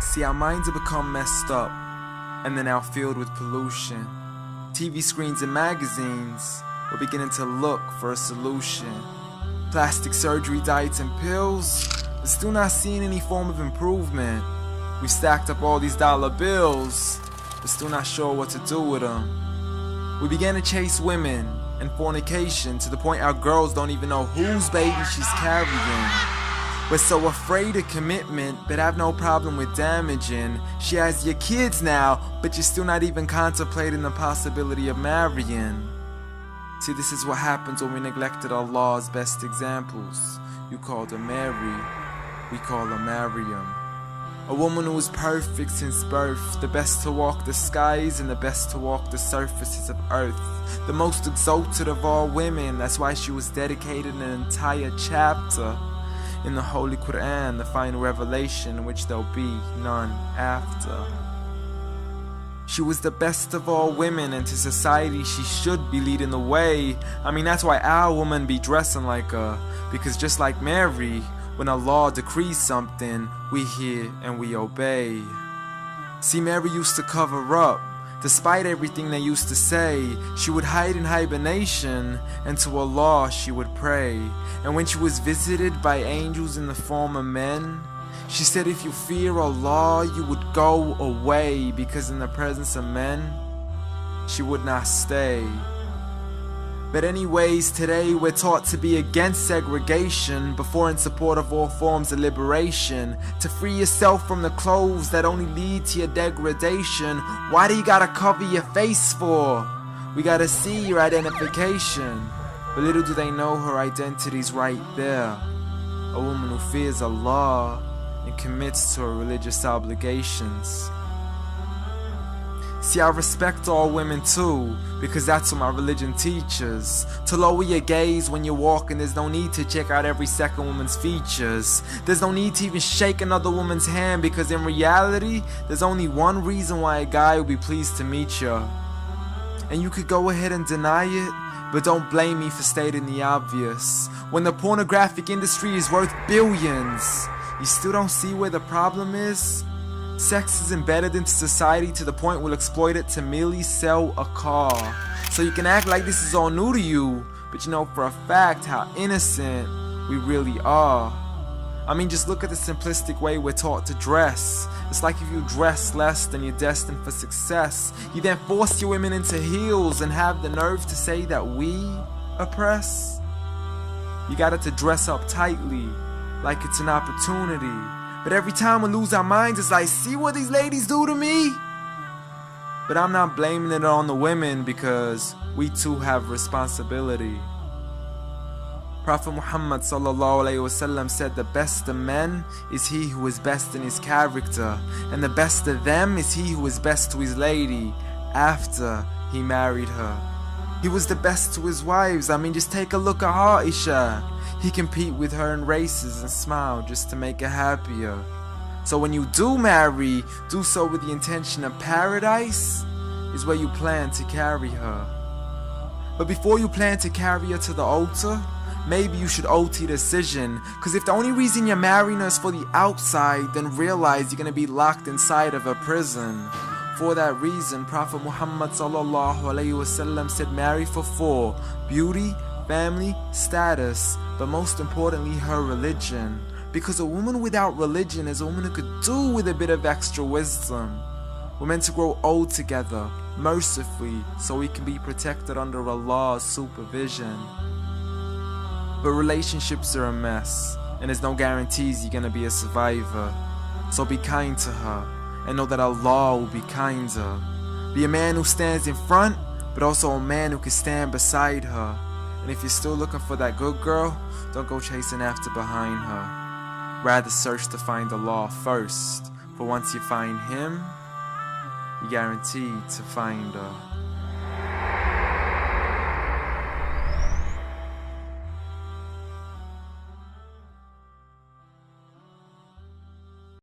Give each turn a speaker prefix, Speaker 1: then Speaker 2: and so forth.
Speaker 1: See, our minds have become messed up, and they're now filled with pollution. TV screens and magazines, we're beginning to look for a solution. Plastic surgery, diets and pills, but still not seeing any form of improvement. We've stacked up all these dollar bills, but still not sure what to do with them. We began to chase women and fornication to the point our girls don't even know whose baby she's carrying. We're so afraid of commitment, but have no problem with damaging. She has your kids now, but you're still not even contemplating the possibility of marrying. See, this is what happens when we neglected Allah's best examples. You called her Mary, we call her Maryam. A woman who was perfect since birth, the best to walk the skies and the best to walk the surfaces of earth. The most exalted of all women, that's why she was dedicated an entire chapter in the Holy Quran, the final revelation in which there'll be none after. She was the best of all women, and to society she should be leading the way. I mean, that's why our women be dressing like her, because just like Mary, when Allah decrees something, we hear and we obey. See, Mary used to cover up. Despite everything they used to say, she would hide in hibernation, and to Allah she would pray. And when she was visited by angels in the form of men, she said if you fear Allah, you would go away, because in the presence of men, she would not stay. But anyways, today we're taught to be against segregation before in support of all forms of liberation. To free yourself from the clothes that only lead to your degradation. Why do you gotta cover your face for? We gotta see your identification. But little do they know her identity's right there. A woman who fears Allah and commits to her religious obligations. See, I respect all women too, because that's what my religion teaches. To lower your gaze when you're walking, there's no need to check out every second woman's features. There's no need to even shake another woman's hand, because in reality, there's only one reason why a guy would be pleased to meet you. And you could go ahead and deny it, but don't blame me for stating the obvious. When the pornographic industry is worth billions, you still don't see where the problem is? Sex is embedded into society to the point we'll exploit it to merely sell a car. So you can act like this is all new to you, but you know for a fact how innocent we really are. I mean, just look at the simplistic way we're taught to dress. It's like if you dress less, then you're destined for success. You then force your women into heels and have the nerve to say that we oppress. You got it to dress up tightly, like it's an opportunity. But every time we lose our minds, it's like, see what these ladies do to me? But I'm not blaming it on the women, because we too have responsibility. Prophet Muhammad ﷺ said the best of men is he who is best in his character, and the best of them is he who is best to his lady after he married her. He was the best to his wives. I mean, just take a look at Aisha. He compete with her in races and smile just to make her happier. So when you do marry, do so with the intention of paradise is where you plan to carry her. But before you plan to carry her to the altar, maybe you should alter your decision. Cause if the only reason you're marrying her is for the outside, then realize you're gonna be locked inside of a prison. For that reason, Prophet Muhammad ﷺ said marry for 4: beauty, family, status, but most importantly her religion. Because a woman without religion is a woman who could do with a bit of extra wisdom. We're meant to grow old together, mercifully, so we can be protected under Allah's supervision. But relationships are a mess, and there's no guarantees you're gonna be a survivor. So be kind to her, and know that Allah will be kinder. Be a man who stands in front, but also a man who can stand beside her. And if you're still looking for that good girl, don't go chasing after behind her. Rather search to find Allah first, for once you find Him, you're guaranteed to find her.